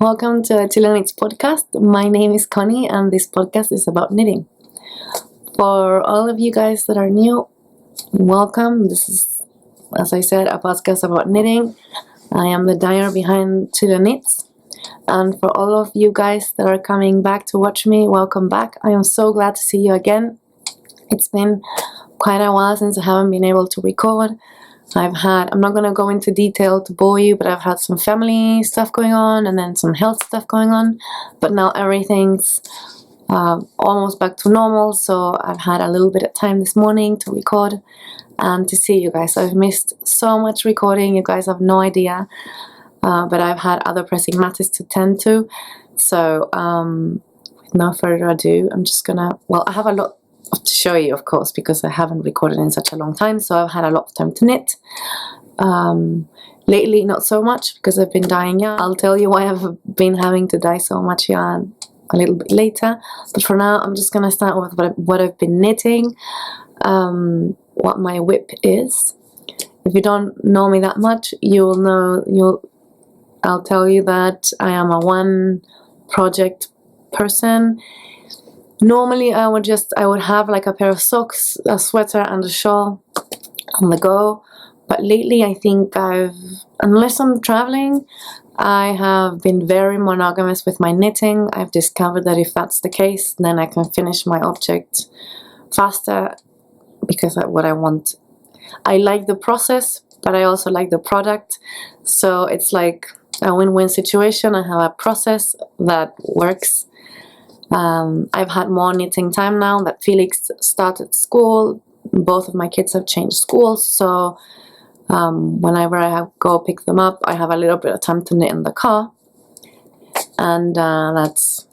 Welcome to ChileKnitz Podcast. My name is Connie and this podcast is about knitting. For all of you guys that are new, welcome. This is, as I said, a podcast about knitting. I am the dyer behind ChileKnitz. And for all of you guys that are coming back to watch me, welcome back. I am so glad to see you again. It's been quite a while since I haven't been able to record. I'm not going to go into detail to bore you, but I've had some family stuff going on and then some health stuff going on. But now everything's almost back to normal, so I've had a little bit of time this morning to record and to see you guys. I've missed so much recording, you guys have no idea, but I've had other pressing matters to tend to. So with no further ado, I'm just gonna, I have a lot to show you, of course, because I haven't recorded in such a long time, so I've had a lot of time to knit. Lately not so much because I've been dyeing yarn. I'll tell you why I've been having to dye so much yarn a little bit later, but for now I'm just gonna start with what I've been knitting, what my whip is. If you don't know me that much, I'll tell you that I am a one project person. Normally I would have like a pair of socks, a sweater and a shawl on the go, but lately I think unless I'm traveling, I have been very monogamous with my knitting. I've discovered that if that's the case, then I can finish my object faster because that's what I want. I like the process, but I also like the product, so it's like a win-win situation. I have a process that works. I've had more knitting time now that Felix started school. Both of my kids have changed schools, so whenever I go pick them up, I have a little bit of time to knit in the car, and that's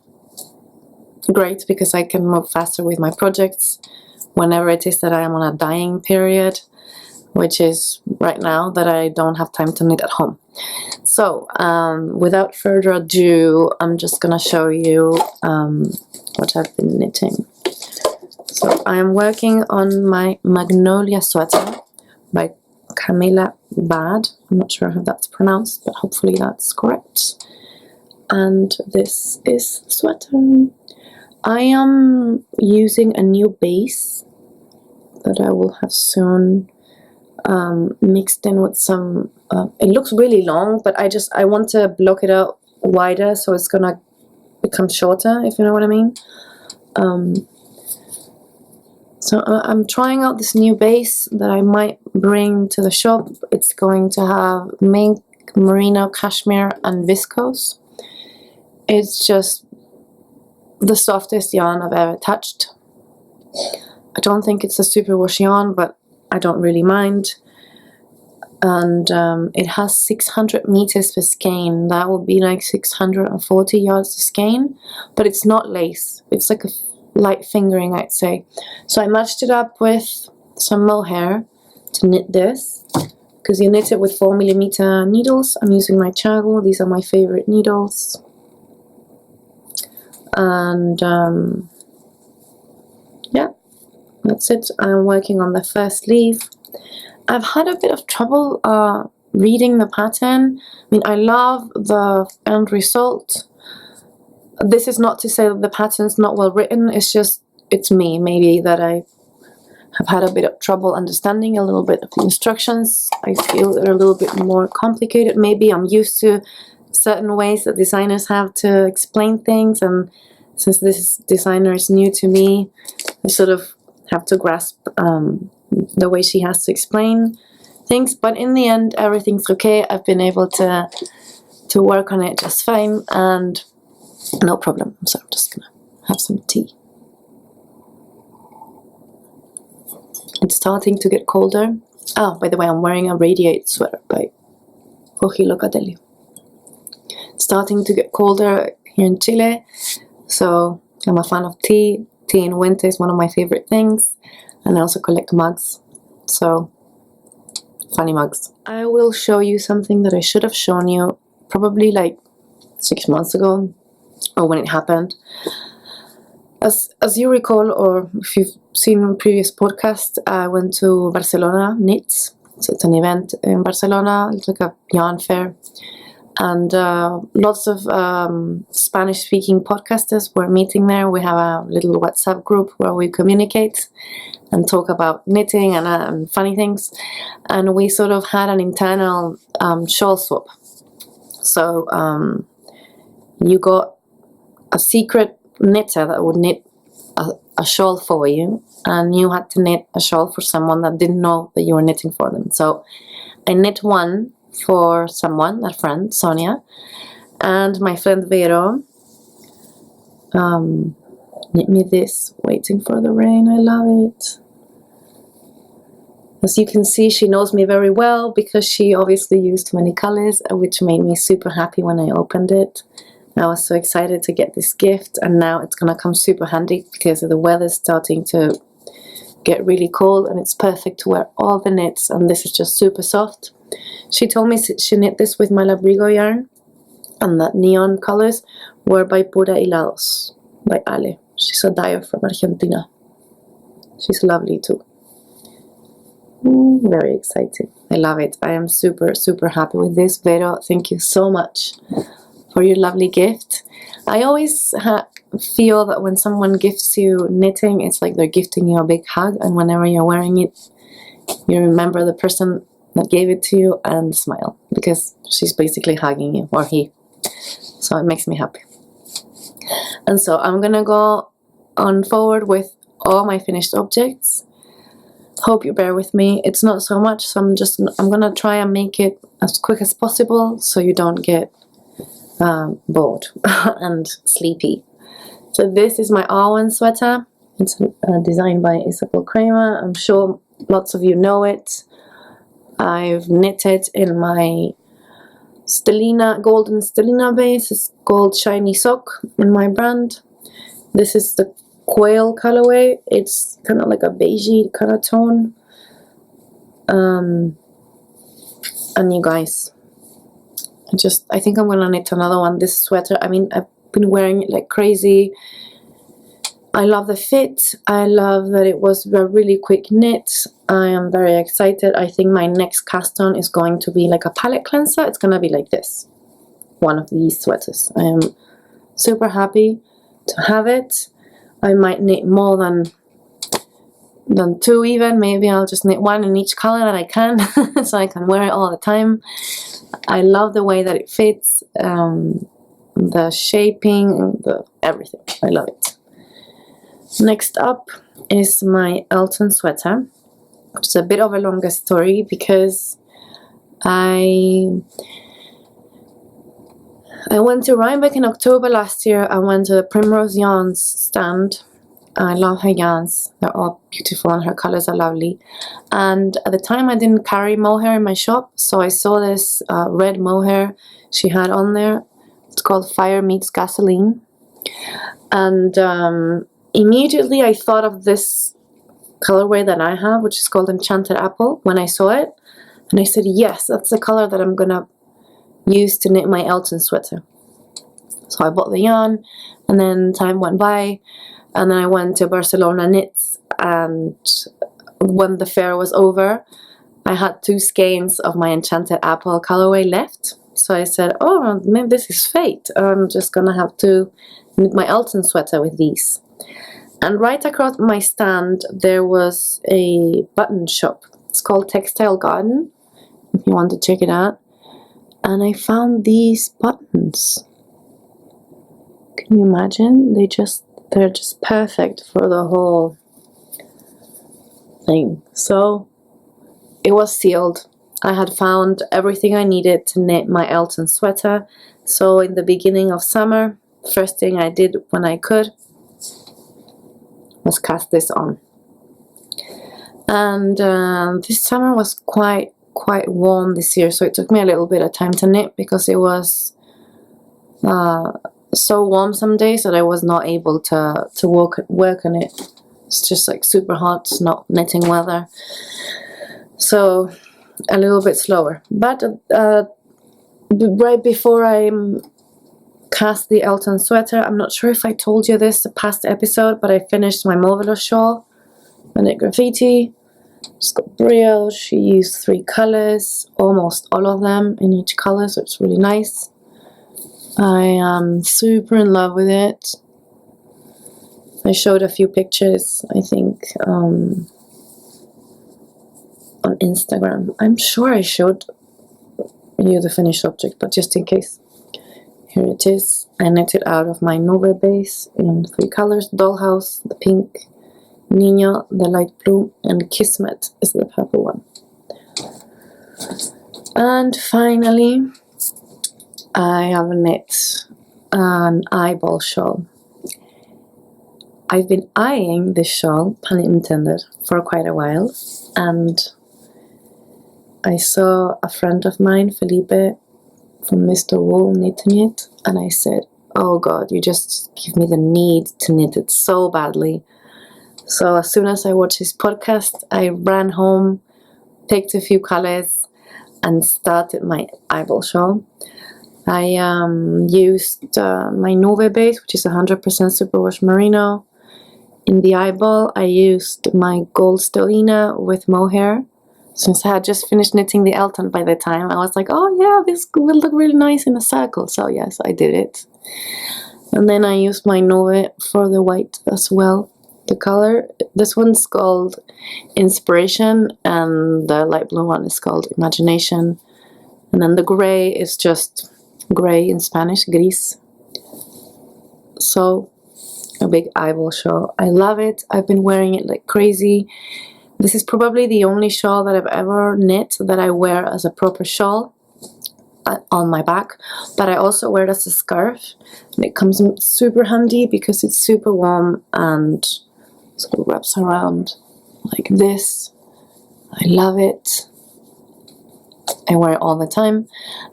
great because I can move faster with my projects whenever it is that I am on a dyeing period, which is right now that I don't have time to knit at home. So without further ado, I'm just gonna show you what I've been knitting. So I am working on my Magnolia sweater by Camilla Bad. I'm not sure how that's pronounced, but hopefully that's correct. And this is the sweater. I am using a new base that I will have soon mixed in with some, it looks really long, but I want to block it out wider so it's gonna become shorter, if you know what I mean. So I'm trying out this new base that I might bring to the shop. It's going to have mink, merino, cashmere and viscose. It's just the softest yarn I've ever touched. I don't think it's a superwash yarn, but I don't really mind. And it has 600 meters per skein. That would be like 640 yards a skein, but it's not lace. It's like a light fingering, I'd say. So I matched it up with some mohair to knit this, because you knit it with 4mm needles. I'm using my Chago. These are my favorite needles. And yeah, that's it. I'm working on the first sleeve. I've had a bit of trouble reading the pattern. I mean, I love the end result. This is not to say that the pattern's not well written, it's me, maybe, that I have had a bit of trouble understanding a little bit of the instructions. I feel they're a little bit more complicated. Maybe I'm used to certain ways that designers have to explain things, and since this designer is new to me, I sort of have to grasp the way she has to explain things, but in the end everything's okay. I've been able to work on it just fine and no problem. So I'm just gonna have some tea. It's starting to get colder. Oh, by the way, I'm wearing a radiate sweater by Locatelli. It's starting to get colder here in Chile, so I'm a fan of tea. Tea in winter is one of my favorite things. And I also collect mugs, so funny mugs. I will show you something that I should have shown you probably like 6 months ago, or when it happened. As you recall, or if you've seen previous podcasts, I went to Barcelona Knits. So it's an event in Barcelona. It's like a yarn fair, And lots of Spanish-speaking podcasters were meeting there. We have a little WhatsApp group where we communicate and talk about knitting and funny things. And we sort of had an internal shawl swap. So you got a secret knitter that would knit a shawl for you, and you had to knit a shawl for someone that didn't know that you were knitting for them. So I knit one for someone, a friend, Sonia, and my friend Vero knit me this, Waiting for the Rain. I love it. As you can see, she knows me very well because she obviously used many colors, which made me super happy when I opened it. I was so excited to get this gift, and now it's gonna come super handy because the weather's starting to get really cold, and it's perfect to wear all the knits, and this is just super soft. She told me she knit this with my Labrigo yarn, and that neon colors were by Pura Hilados, by Ale. She's a dyer from Argentina. She's lovely too. Very exciting. I love it. I am super, super happy with this. Vero, thank you so much for your lovely gift. I always feel that when someone gifts you knitting, it's like they're gifting you a big hug, and whenever you're wearing it, you remember the person that gave it to you and smile, because she's basically hugging you, or he. So it makes me happy. And so I'm gonna go on forward with all my finished objects. Hope you bear with me. It's not so much, so I'm gonna try and make it as quick as possible so you don't get bored and sleepy. So this is my R1 sweater. It's designed by Isabel Kramer. I'm sure lots of you know it. I've knitted in my golden Stellina base. It's called Shiny Sock in my brand. This is the Quail colorway. It's kind of like a beigey kind of tone. And you guys, I think I'm gonna knit another one. This sweater, I mean, I've been wearing it like crazy. I love the fit. I love that it was a really quick knit. I am very excited. I think my next cast on is going to be like a palette cleanser. It's gonna be like this, one of these sweaters. I am super happy to have it. I might knit more than two even. Maybe I'll just knit one in each color that I can so I can wear it all the time. I love the way that it fits, the shaping, everything. I love it. Next up is my Elton sweater, which is a bit of a longer story because I went to Rhinebeck in October last year. I went to the Primrose Yarns stand. I love her yarns. They're all beautiful and her colors are lovely. And at the time I didn't carry mohair in my shop, so I saw this red mohair she had on there. It's called Fire Meets Gasoline. And immediately I thought of this colorway that I have, which is called Enchanted Apple, when I saw it. And I said, yes, that's the color that I'm gonna use to knit my Elton sweater. So I bought the yarn, and then time went by, and then I went to Barcelona Knits, and when the fair was over, I had 2 skeins of my Enchanted Apple colorway left. So I said, oh, maybe this is fate. I'm just gonna have to knit my Elton sweater with these. And right across my stand there was a button shop. It's called Textile Garden, if you want to check it out. And I found these buttons. Can you imagine? They're just perfect for the whole thing. So it was sealed. I had found everything I needed to knit my Elton sweater. So in the beginning of summer, first thing I did when I could was cast this on. And this summer was quite warm this year, so it took me a little bit of time to knit because it was so warm some days that I was not able to work on it. It's just like super hot, it's not knitting weather, so a little bit slower. But right before I cast the Elton sweater, I'm not sure if I told you this the past episode, but I finished my Movelo shawl, I knit graffiti. It's got brioche. She used 3 colors, almost all of them in each color, so it's really nice. I am super in love with it. I showed a few pictures, I think, on Instagram. I'm sure I showed you the finished object, but just in case, here it is. I knit it out of my Nove base in 3 colors: Dollhouse, the pink, Niño, the light blue, and Kismet is the purple one. And finally, I have knit an eyeball shawl. I've been eyeing this shawl, pun intended, for quite a while, and I saw a friend of mine, Felipe, from Mr. Wool, knitting it, and I said, oh God, you just give me the need to knit it so badly. So as soon as I watched his podcast, I ran home, picked a few colors, and started my eyeball shawl. I used my Nove base, which is 100% superwash merino. In the eyeball, I used my gold stellina with mohair. Since I had just finished knitting the Elton by the time, I was like, oh yeah, this will look really nice in a circle. So yes, I did it. And then I used my Nove for the white as well. The color, this one's called Inspiration, and the light blue one is called Imagination. And then the gray is just gray in Spanish, gris. So, a big eyeball shawl. I love it. I've been wearing it like crazy. This is probably the only shawl that I've ever knit that I wear as a proper shawl on my back, but I also wear it as a scarf, and it comes in super handy because it's super warm and sort of wraps around like this. I love it. I wear it all the time.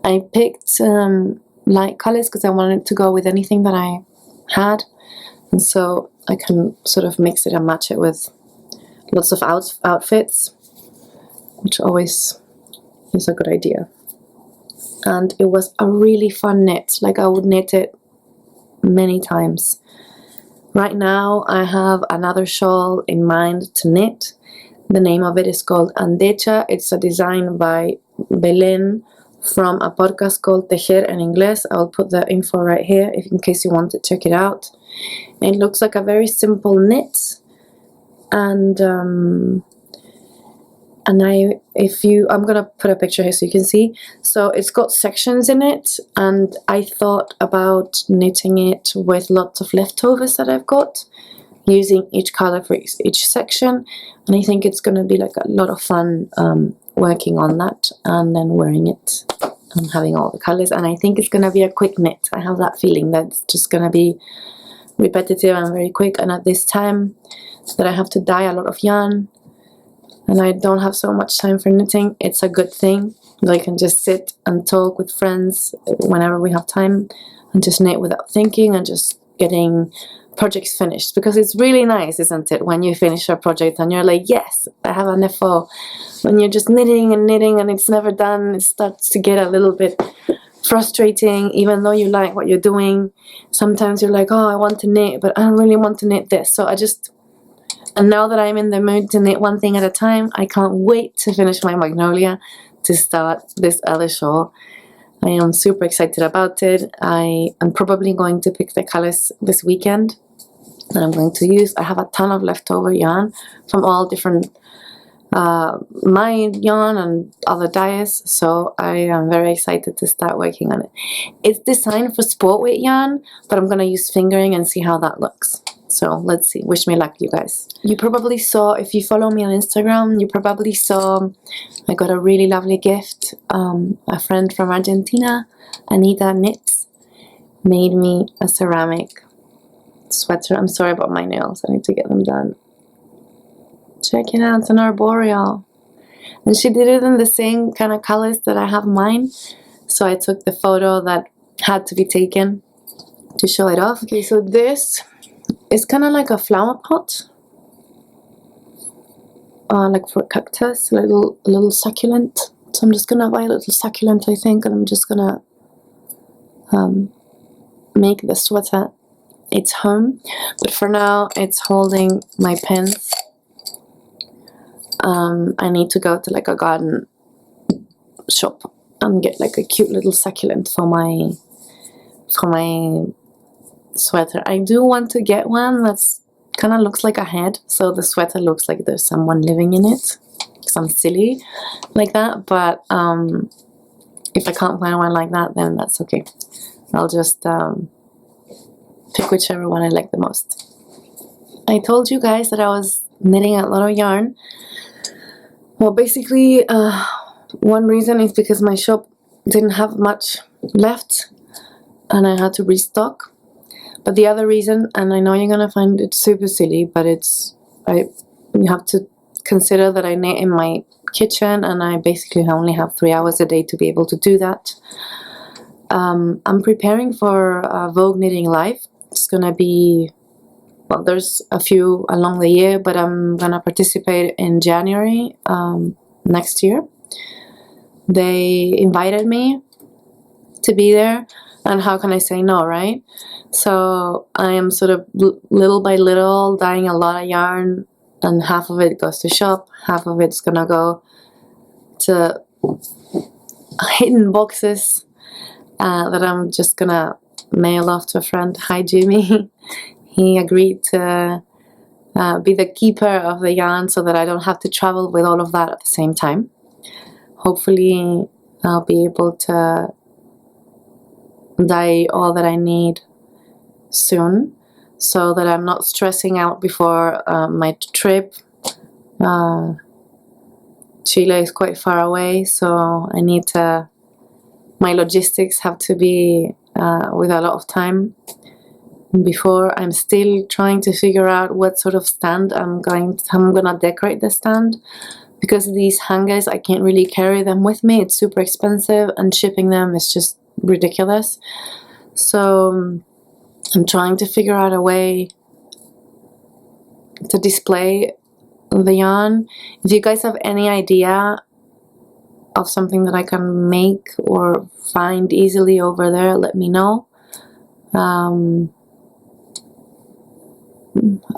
I picked light colors because I wanted to go with anything that I had, and so I can sort of mix it and match it with lots of outfits, which always is a good idea. And it was a really fun knit. Like, I would knit it many times. Right now I have another shawl in mind to knit. The name of it is called Andecha. It's a design by Belén from a podcast called Tejer en Inglés. I'll put the info right here in case you want to check it out. It looks like a very simple knit, and I'm gonna put a picture here so you can see. So it's got sections in it, and I thought about knitting it with lots of leftovers that I've got, using each color for each section, and I think it's gonna be like a lot of fun working on that and then wearing it and having all the colors. And I think it's gonna be a quick knit. I have that feeling that it's just gonna be repetitive and very quick, and at this time that I have to dye a lot of yarn and I don't have so much time for knitting, it's a good thing. I can just sit and talk with friends whenever we have time and just knit without thinking and just getting projects finished, because it's really nice, isn't it, when you finish a project and you're like, yes, I have an FO. When you're just knitting and it's never done, it starts to get a little bit frustrating. Even though you like what you're doing, sometimes you're like, oh, I want to knit, but I don't really want to knit this. And now that I'm in the mood to knit one thing at a time, I can't wait to finish my magnolia to start this other shawl. I am super excited about it. I am probably going to pick the colors this weekend that I'm going to use. I have a ton of leftover yarn from all different my yarn and other dyes, so I am very excited to start working on it. It's designed for sport weight yarn, but I'm gonna use fingering and see how that looks. So let's see. Wish me luck, you guys. You probably saw, if you follow me on Instagram, you probably saw I got a really lovely gift. A friend from Argentina, Anita Knits, made me a ceramic sweater. I'm sorry about my nails. I need to get them done. Check it out, it's an arboreal. And she did it in the same kind of colors that I have mine. So I took the photo that had to be taken to show it off. Okay, so this is kind of like a flower pot. Like for a cactus, a little succulent. So I'm just gonna buy a little succulent, I think, and I'm just gonna make the sweater its home. But for now, it's holding my pins. I need to go to like a garden shop and get like a cute little succulent for my sweater. I do want to get one that's kind of looks like a head, so the sweater looks like there's someone living in it, because I'm silly like that. But if I can't find one like that, then that's okay. I'll just pick whichever one I like the most. I told you guys that I was knitting a lot of yarn. Well, basically, one reason is because my shop didn't have much left and I had to restock. But the other reason, and I know you're gonna find it super silly, but you have to consider that I knit in my kitchen and I basically only have 3 hours a day to be able to do that. I'm preparing for Vogue Knitting Live. It's gonna be, well, there's a few along the year, but I'm gonna participate in January next year. They invited me to be there, and how can I say no, right? So I am sort of little by little dyeing a lot of yarn, and half of it goes to shop, half of it's gonna go to hidden boxes that I'm just gonna mail off to a friend. Hi, Jimmy. He agreed to be the keeper of the yarn so that I don't have to travel with all of that at the same time. Hopefully I'll be able to dye all that I need soon so that I'm not stressing out before my trip. Chile is quite far away, so I need to, my logistics have to be with a lot of time before. I'm still trying to figure out what sort of stand I'm gonna decorate the stand, because these hangers, I can't really carry them with me. It's super expensive and shipping them is just ridiculous. So I'm trying to figure out a way to display the yarn. If you guys have any idea of something that I can make or find easily over there, let me know. I'm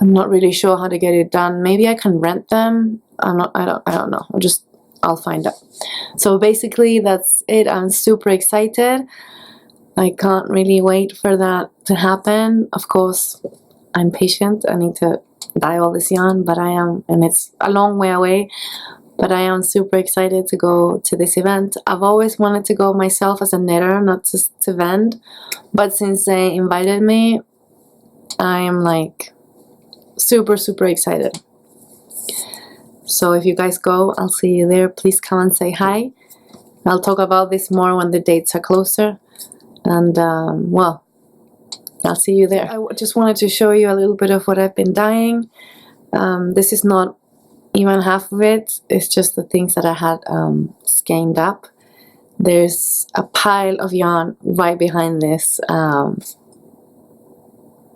not really sure how to get it done. Maybe I can rent them. I don't know. I'll find out. So basically that's it. I'm super excited. I can't really wait for that to happen. Of course, I'm patient. I need to dye all this yarn, but I am, and it's a long way away, but I am super excited to go to this event. I've always wanted to go myself as a knitter, not just to vend, but since they invited me, I am like super, super excited. So if you guys go, I'll see you there. Please come and say hi. I'll talk about this more when the dates are closer. And well, I'll see you there. I just wanted to show you a little bit of what I've been dyeing. This is not even half of it. It's just the things that I had skeined up. There's a pile of yarn right behind this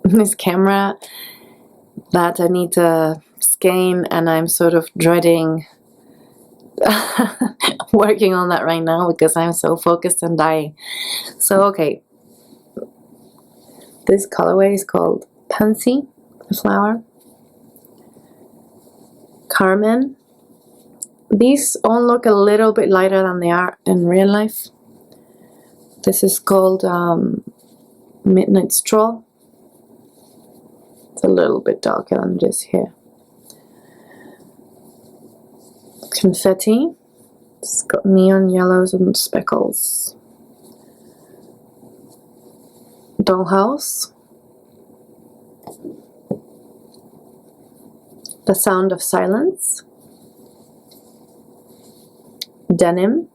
this camera that I need to skein, and I'm sort of dreading working on that right now because I'm so focused on dyeing. So okay, this colorway is called Pansy, the flower. Carmen. These all look a little bit lighter than they are in real life. This is called Midnight Stroll. It's a little bit darker than this here. Confetti. It's got neon yellows and speckles. Dollhouse. The Sound of Silence. Denim.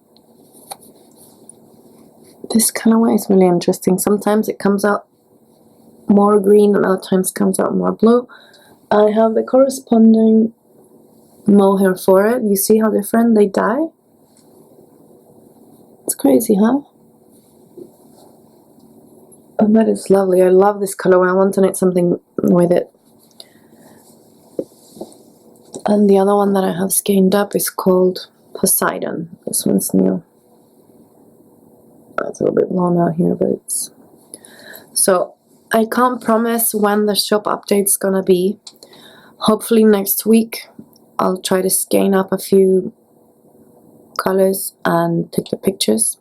This colorway is really interesting. Sometimes it comes out more green and other times comes out more blue. I have the corresponding mohair for it. You see how different they dye? It's crazy, huh? And that is lovely. I love this colorway. I want to knit something with it. And the other one that I have skeined up is called Poseidon. This one's new. It's a little bit blown out here, but it's... So, I can't promise when the shop update's gonna be. Hopefully next week I'll try to skein up a few colors and take the pictures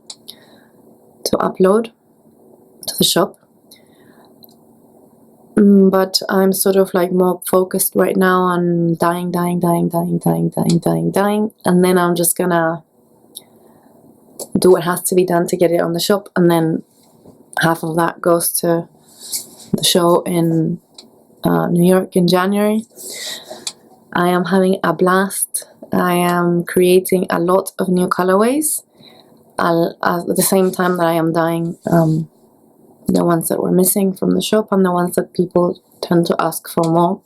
to upload. to the shop. But I'm sort of like more focused right now on dyeing, and then I'm just gonna do what has to be done to get it on the shop, and then half of that goes to the show in New York in January. I am having a blast. I am creating a lot of new colorways at the same time that I am dyeing the ones that were missing from the shop and the ones that people tend to ask for more.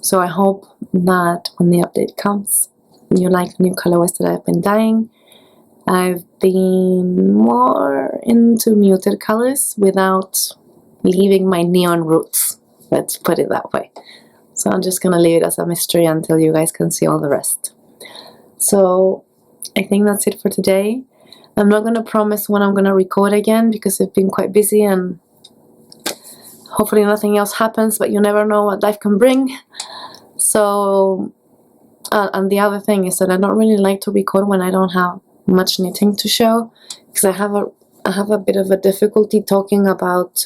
So I hope that when the update comes, you like the new colorways that I've been dyeing. I've been more into muted colors without leaving my neon roots. Let's put it that way. So I'm just gonna leave it as a mystery until you guys can see all the rest. So I think that's it for today. I'm not gonna promise when I'm gonna record again because I've been quite busy and hopefully nothing else happens, but you never know what life can bring. So, and the other thing is that I don't really like to record when I don't have much knitting to show, because I have a bit of a difficulty talking about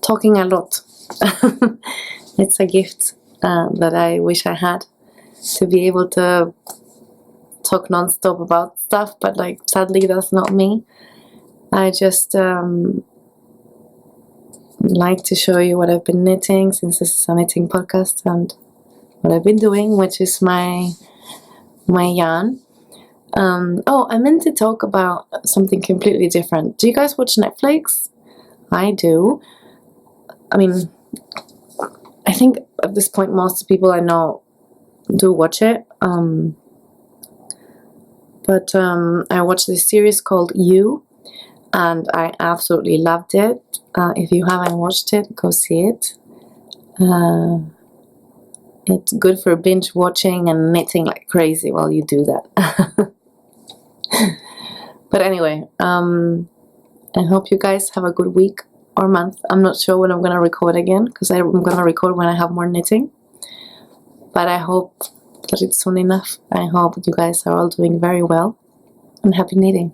talking a lot. It's a gift that I wish I had, to be able to talk non-stop about stuff, but like sadly that's not me. I just like to show you what I've been knitting, since this is a knitting podcast, and what I've been doing, which is my yarn. Oh, I meant to talk about something completely different. Do you guys watch Netflix? I do. I mean, I think at this point most people I know do watch it. But I watched this series called You, and I absolutely loved it. If you haven't watched it, go see it. It's good for binge watching and knitting like crazy while you do that. But anyway, I hope you guys have a good week or month. I'm not sure when I'm going to record again, because I'm going to record when I have more knitting. But I hope that it's soon enough. I hope you guys are all doing very well, and happy knitting.